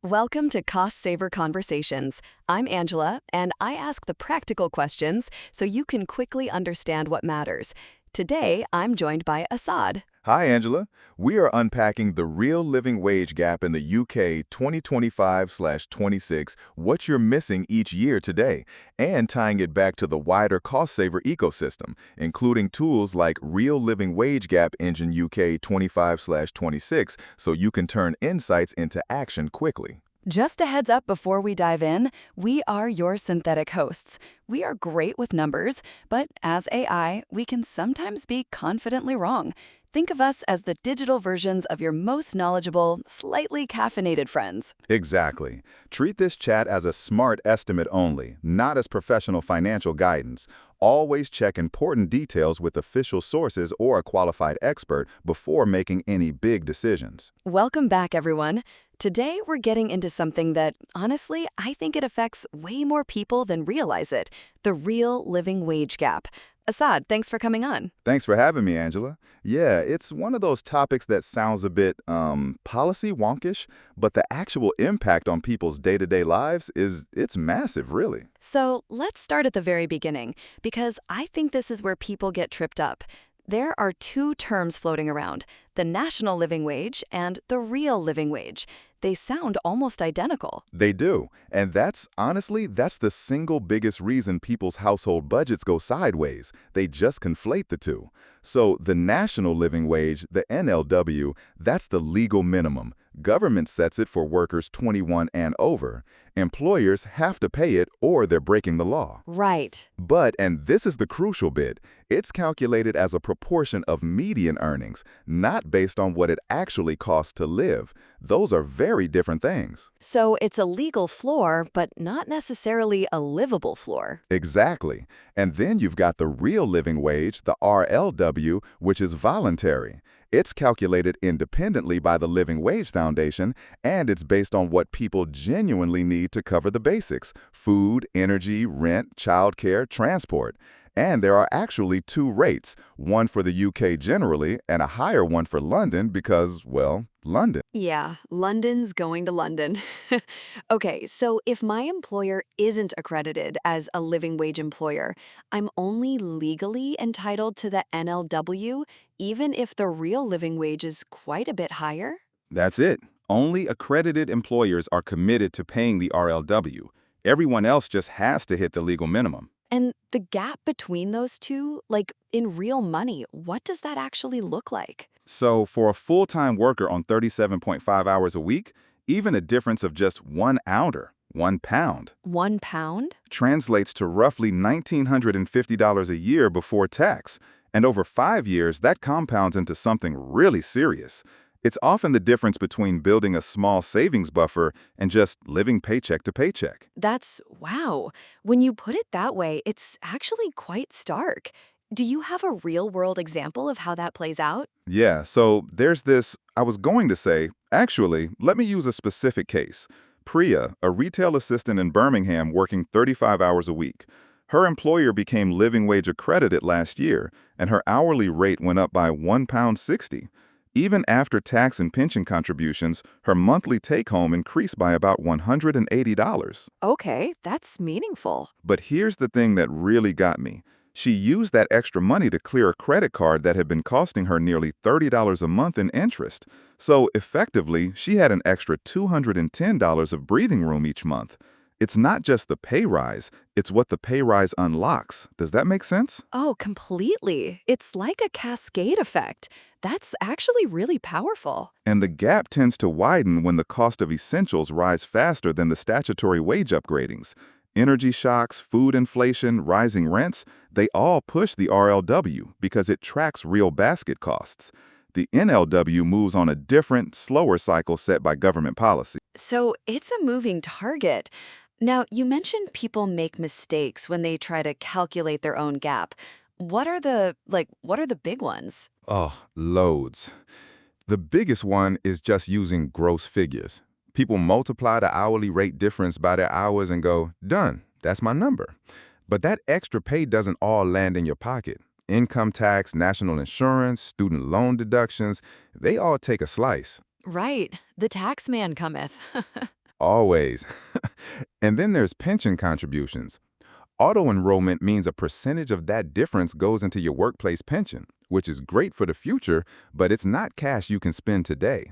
Welcome to Cost Saver Conversations. I'm Angela, and I ask the practical questions so you can quickly understand what matters. Today, I'm joined by Assad. Hi, Angela. We are unpacking the real living wage gap in the UK 2025/26, what you're missing each year today, and tying it back to the wider cost saver ecosystem, including tools like Real Living Wage Gap Engine UK 25/26, so you can turn insights into action quickly. Just a heads up before we dive in, we are your synthetic hosts. We are great with numbers, but as AI, we can sometimes be confidently wrong. Think of us as the digital versions of your most knowledgeable, slightly caffeinated friends. Exactly. Treat this chat as a smart estimate only, not as professional financial guidance. Always check important details with official sources or a qualified expert before making any big decisions. Welcome back, everyone. Today, we're getting into something that, honestly, I think it affects way more people than realize it, the real living wage gap. Assad, thanks for coming on. Thanks for having me, Angela. Yeah, it's one of those topics that sounds a bit, policy wonkish, but the actual impact on people's day-to-day lives it's massive, really. So let's start at the very beginning, because I think this is where people get tripped up. There are two terms floating around, the national living wage and the real living wage. They sound almost identical. They do, and that's the single biggest reason people's household budgets go sideways. They just conflate the two. So the national living wage, the NLW, that's the legal minimum. Government sets it for workers 21 and over. Employers have to pay it or they're breaking the law. Right. But, and this is the crucial bit, it's calculated as a proportion of median earnings, not based on what it actually costs to live. Those are very different things. So it's a legal floor, but not necessarily a livable floor. Exactly. And then you've got the real living wage, the RLW, which is voluntary. It's calculated independently by the Living Wage Foundation, and it's based on what people genuinely need to cover the basics: food, energy, rent, childcare, transport. And there are actually two rates, one for the UK generally and a higher one for London because, well, London. Yeah, London's going to London. Okay, so if my employer isn't accredited as a living wage employer, I'm only legally entitled to the NLW, even if the real living wage is quite a bit higher? That's it. Only accredited employers are committed to paying the RLW. Everyone else just has to hit the legal minimum. And the gap between those two, like in real money, what does that actually look like? So for a full-time worker on 37.5 hours a week, even a difference of just 1 ounder, 1 pound, 1 pound? translates to roughly $1,950 a year before tax. And over 5 years, that compounds into something really serious. It's often the difference between building a small savings buffer and just living paycheck to paycheck. Wow. When you put it that way, it's actually quite stark. Do you have a real-world example of how that plays out? Yeah, so there's this, I was going to say, actually, let me use a specific case. Priya, a retail assistant in Birmingham working 35 hours a week. Her employer became living wage accredited last year, and her hourly rate went up by £1.60. Even after tax and pension contributions, her monthly take-home increased by about $180. Okay, that's meaningful. But here's the thing that really got me. She used that extra money to clear a credit card that had been costing her nearly $30 a month in interest. So effectively, she had an extra $210 of breathing room each month. It's not just the pay rise, it's what the pay rise unlocks. Does that make sense? Oh, completely. It's like a cascade effect. That's actually really powerful. And the gap tends to widen when the cost of essentials rise faster than the statutory wage upgradings. Energy shocks, food inflation, rising rents, they all push the RLW because it tracks real basket costs. The NLW moves on a different, slower cycle set by government policy. So it's a moving target. Now, you mentioned people make mistakes when they try to calculate their own gap. What are the big ones? Oh, loads. The biggest one is just using gross figures. People multiply the hourly rate difference by their hours and go, done, that's my number. But that extra pay doesn't all land in your pocket. Income tax, national insurance, student loan deductions, they all take a slice. Right, the tax man cometh. Always. And then there's pension contributions. Auto-enrollment means a percentage of that difference goes into your workplace pension, which is great for the future, but it's not cash you can spend today.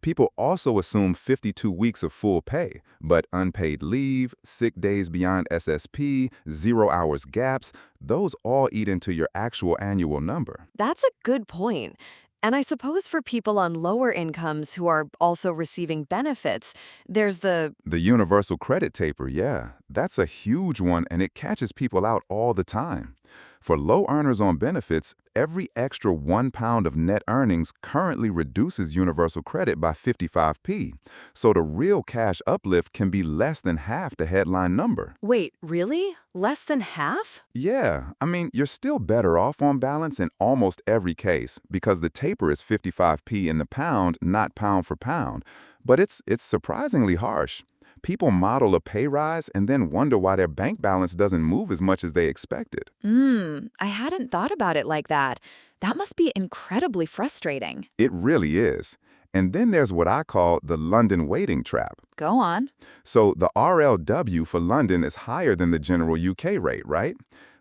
People also assume 52 weeks of full pay, but unpaid leave, sick days beyond SSP, 0 hours gaps, those all eat into your actual annual number. That's a good point. And I suppose for people on lower incomes who are also receiving benefits, there's the The universal credit taper, yeah, that's a huge one and it catches people out all the time. For low earners on benefits, every extra £1 of net earnings currently reduces universal credit by 55p. So the real cash uplift can be less than half the headline number. wait, really? Less than half? Yeah, I mean, you're still better off on balance in almost every case because the taper is 55p in the pound, not pound for pound. But it's surprisingly harsh. People model a pay rise and then wonder why their bank balance doesn't move as much as they expected. I hadn't thought about it like that. That must be incredibly frustrating. It really is. And then there's what I call the London waiting trap. Go on. So the RLW for London is higher than the general UK rate, right?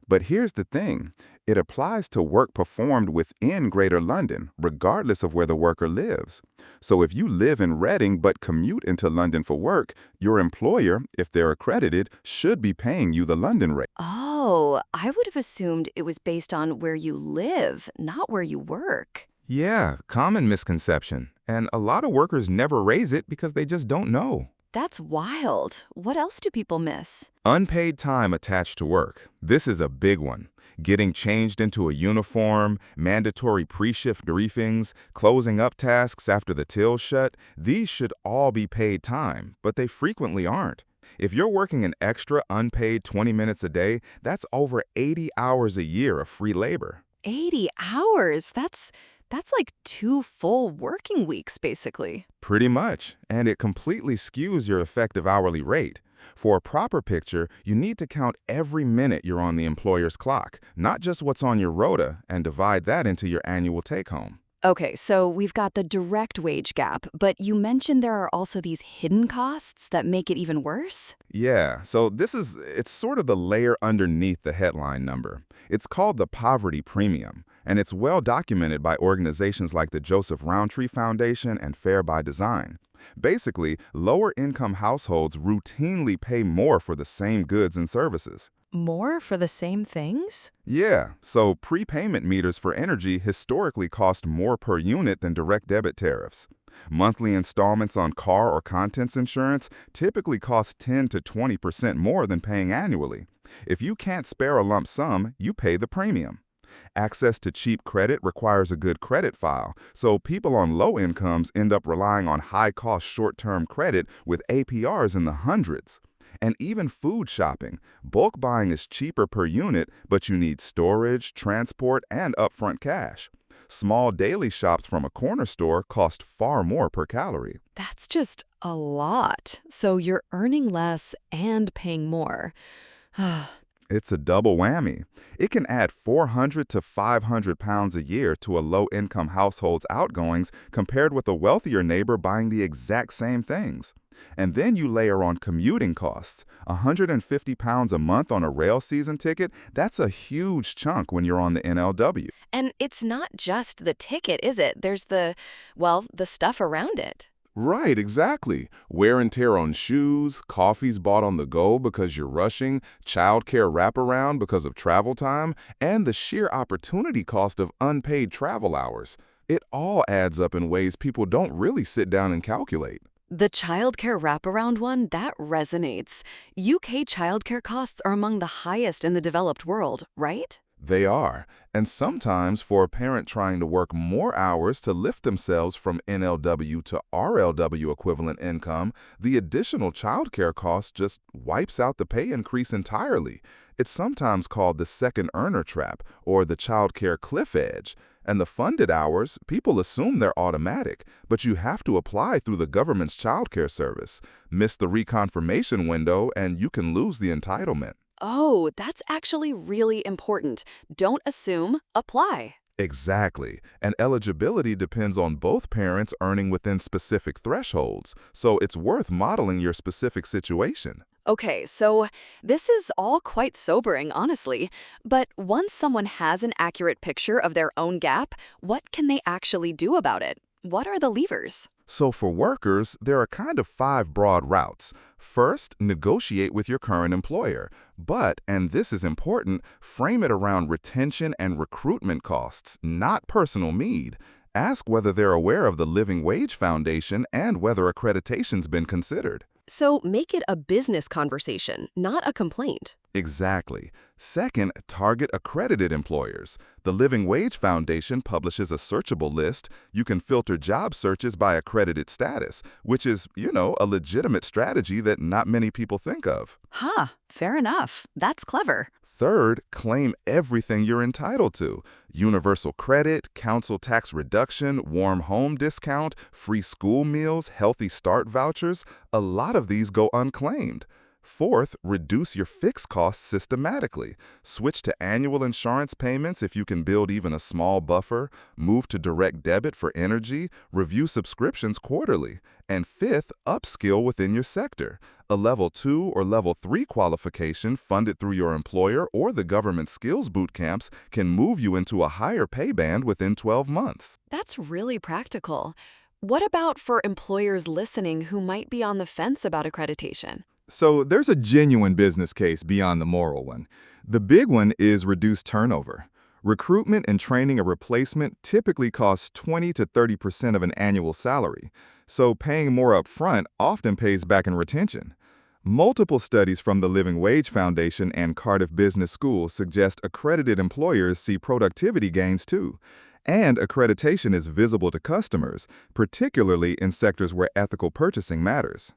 But here's the thing. It applies to work performed within Greater London, regardless of where the worker lives. So if you live in Reading but commute into London for work, your employer, if they're accredited, should be paying you the London rate. Oh, I would have assumed it was based on where you live, not where you work. Yeah, common misconception. And a lot of workers never raise it because they just don't know. That's wild. What else do people miss? Unpaid time attached to work. This is a big one. Getting changed into a uniform, mandatory pre-shift briefings, closing up tasks after the tills shut, these should all be paid time, but they frequently aren't. If you're working an extra unpaid 20 minutes a day, that's over 80 hours a year of free labor. 80 hours. That's like 2 full working weeks, basically. Pretty much, and it completely skews your effective hourly rate. For a proper picture, you need to count every minute you're on the employer's clock, not just what's on your rota, and divide that into your annual take-home. Okay, so we've got the direct wage gap, but you mentioned there are also these hidden costs that make it even worse? Yeah, so it's sort of the layer underneath the headline number. It's called the poverty premium, and it's well documented by organizations like the Joseph Rowntree Foundation and Fair by Design. Basically, lower-income households routinely pay more for the same goods and services. More for the same things? Yeah, so prepayment meters for energy historically cost more per unit than direct debit tariffs. Monthly installments on car or contents insurance typically cost 10 to 20% more than paying annually. If you can't spare a lump sum, you pay the premium. Access to cheap credit requires a good credit file, so people on low incomes end up relying on high-cost short-term credit with APRs in the hundreds. And even food shopping. Bulk buying is cheaper per unit, but you need storage, transport, and upfront cash. Small daily shops from a corner store cost far more per calorie. That's just a lot. So you're earning less and paying more. It's a double whammy. It can add 400 to 500 pounds a year to a low-income household's outgoings compared with a wealthier neighbor buying the exact same things. And then you layer on commuting costs. 150 pounds a month on a rail season ticket, that's a huge chunk when you're on the NLW. And it's not just the ticket, is it? There's the stuff around it. Right, exactly. Wear and tear on shoes, coffees bought on the go because you're rushing, childcare wraparound because of travel time, and the sheer opportunity cost of unpaid travel hours. It all adds up in ways people don't really sit down and calculate. The childcare wraparound one, that resonates. UK childcare costs are among the highest in the developed world, right? They are, and sometimes for a parent trying to work more hours to lift themselves from NLW to RLW equivalent income, the additional childcare cost just wipes out the pay increase entirely. It's sometimes called the second earner trap or the childcare cliff edge. And the funded hours, people assume they're automatic, but you have to apply through the government's childcare service. Miss the reconfirmation window and you can lose the entitlement. Oh, that's actually really important. Don't assume, apply. Exactly. And eligibility depends on both parents earning within specific thresholds, so it's worth modeling your specific situation. Okay, so this is all quite sobering, honestly. But once someone has an accurate picture of their own gap, what can they actually do about it? What are the levers? So for workers, there are kind of 5 broad routes. First, negotiate with your current employer. But, and this is important, frame it around retention and recruitment costs, not personal need. Ask whether they're aware of the Living Wage Foundation and whether accreditation's been considered. So make it a business conversation, not a complaint. Exactly. Second, target accredited employers. The Living Wage Foundation publishes a searchable list. You can filter job searches by accredited status, which is, a legitimate strategy that not many people think of. Huh, fair enough. That's clever. Third, claim everything you're entitled to. Universal credit, council tax reduction, warm home discount, free school meals, healthy start vouchers. A lot of these go unclaimed. Fourth, reduce your fixed costs systematically. Switch to annual insurance payments if you can build even a small buffer. Move to direct debit for energy. Review subscriptions quarterly. And fifth, upskill within your sector. A Level 2 or Level 3 qualification funded through your employer or the government skills boot camps can move you into a higher pay band within 12 months. That's really practical. What about for employers listening who might be on the fence about accreditation? So there's a genuine business case beyond the moral one. The big one is reduced turnover. Recruitment and training a replacement typically costs 20 to 30% of an annual salary, so paying more upfront often pays back in retention. Multiple studies from the Living Wage Foundation and Cardiff Business School suggest accredited employers see productivity gains too. And accreditation is visible to customers, particularly in sectors where ethical purchasing matters.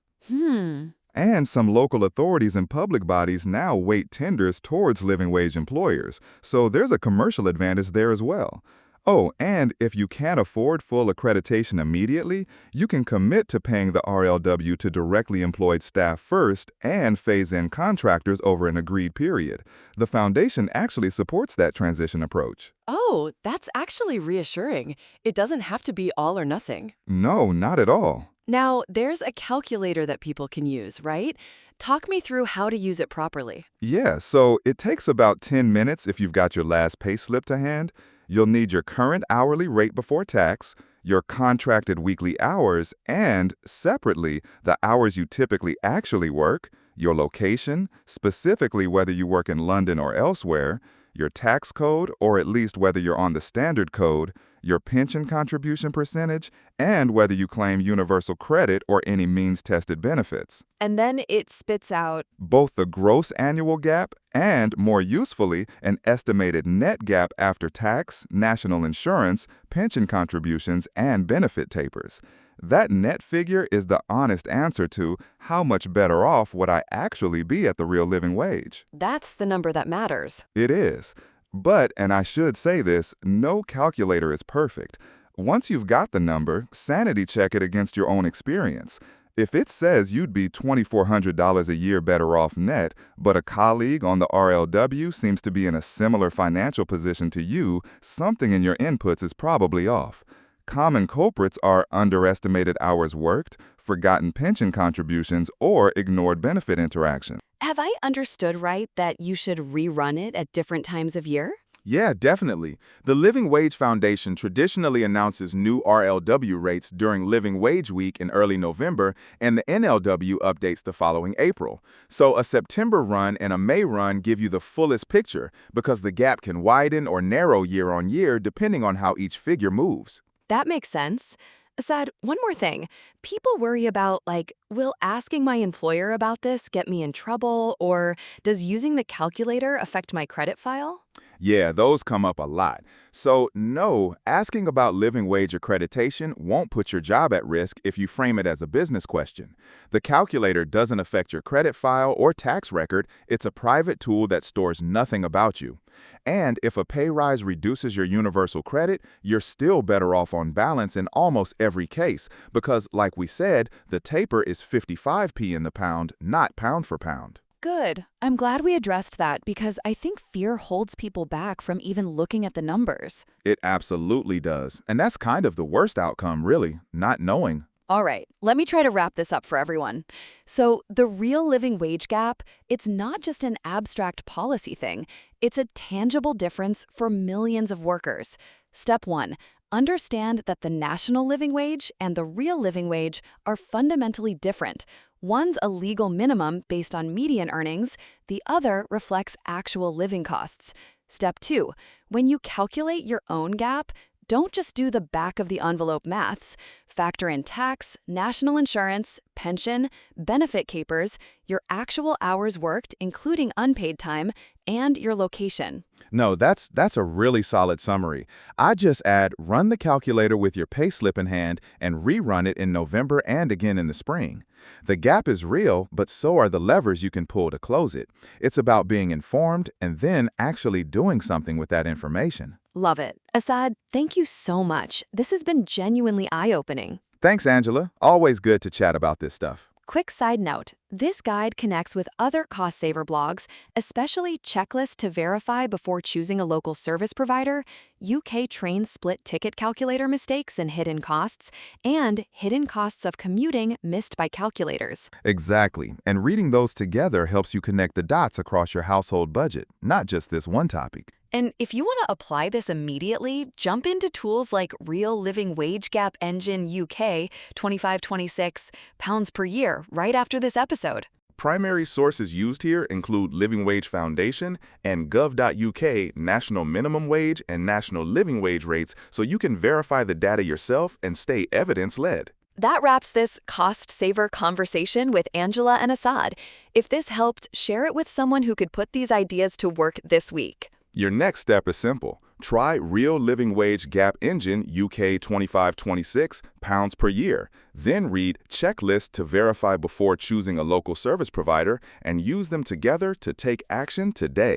And some local authorities and public bodies now weight tenders towards living wage employers, so there's a commercial advantage there as well. Oh, and if you can't afford full accreditation immediately, you can commit to paying the RLW to directly employed staff first and phase in contractors over an agreed period. The foundation actually supports that transition approach. Oh, that's actually reassuring. It doesn't have to be all or nothing. No, not at all. Now, there's a calculator that people can use, right? Talk me through how to use it properly. Yeah, so it takes about 10 minutes if you've got your last pay slip to hand. You'll need your current hourly rate before tax, your contracted weekly hours, and, separately, the hours you typically actually work, your location, specifically whether you work in London or elsewhere, your tax code, or at least whether you're on the standard code, your pension contribution percentage, and whether you claim universal credit or any means-tested benefits. And then it spits out. Both the gross annual gap and, more usefully, an estimated net gap after tax, national insurance, pension contributions, and benefit tapers. That net figure is the honest answer to how much better off would I actually be at the real living wage. That's the number that matters. It is. But, and I should say this, no calculator is perfect. Once you've got the number, sanity check it against your own experience. If it says you'd be $2,400 a year better off net, but a colleague on the RLW seems to be in a similar financial position to you, something in your inputs is probably off. Common culprits are underestimated hours worked, forgotten pension contributions, or ignored benefit interaction. Have I understood right that you should rerun it at different times of year? Yeah, definitely. The Living Wage Foundation traditionally announces new RLW rates during Living Wage Week in early November, and the NLW updates the following April. So a September run and a May run give you the fullest picture because the gap can widen or narrow year on year depending on how each figure moves. That makes sense. Asad, one more thing. People worry about, will asking my employer about this get me in trouble, or does using the calculator affect my credit file? Yeah, those come up a lot. So, no, asking about living wage accreditation won't put your job at risk if you frame it as a business question. The calculator doesn't affect your credit file or tax record. It's a private tool that stores nothing about you. And if a pay rise reduces your universal credit, you're still better off on balance in almost every case because, like we said, the taper is 55p in the pound, not pound for pound. Good. I'm glad we addressed that because I think fear holds people back from even looking at the numbers. It absolutely does. And that's kind of the worst outcome, really, not knowing. All right, let me try to wrap this up for everyone. So, the real living wage gap, it's not just an abstract policy thing. It's a tangible difference for millions of workers. Step 1, understand that the national living wage and the real living wage are fundamentally different. One's a legal minimum based on median earnings, the other reflects actual living costs. Step 2, when you calculate your own gap, don't just do the back of the envelope maths. Factor in tax, national insurance, pension, benefit capers, your actual hours worked, including unpaid time, and your location. No, that's a really solid summary. I just add run the calculator with your payslip in hand and rerun it in November and again in the spring. The gap is real, but so are the levers you can pull to close it. It's about being informed and then actually doing something with that information. Love it. Assad, thank you so much. This has been genuinely eye-opening. Thanks, Angela. Always good to chat about this stuff. Quick side note, this guide connects with other cost-saver blogs, especially Checklist to Verify Before Choosing a Local Service Provider, UK Train Split Ticket Calculator Mistakes and Hidden Costs, and Hidden Costs of Commuting Missed by Calculators. Exactly. And reading those together helps you connect the dots across your household budget, not just this one topic. And if you want to apply this immediately, jump into tools like Real Living Wage Gap Engine UK 2526 pounds per year right after this episode. Primary sources used here include Living Wage Foundation and gov.uk national minimum wage and national living wage rates, so you can verify the data yourself and stay evidence-led. That wraps this cost-saver conversation with Angela and Assad. If this helped, share it with someone who could put these ideas to work this week. Your next step is simple. Try Real Living Wage Gap Engine UK 2526 pounds per year. Then read Checklist to Verify Before Choosing a Local Service Provider and use them together to take action today.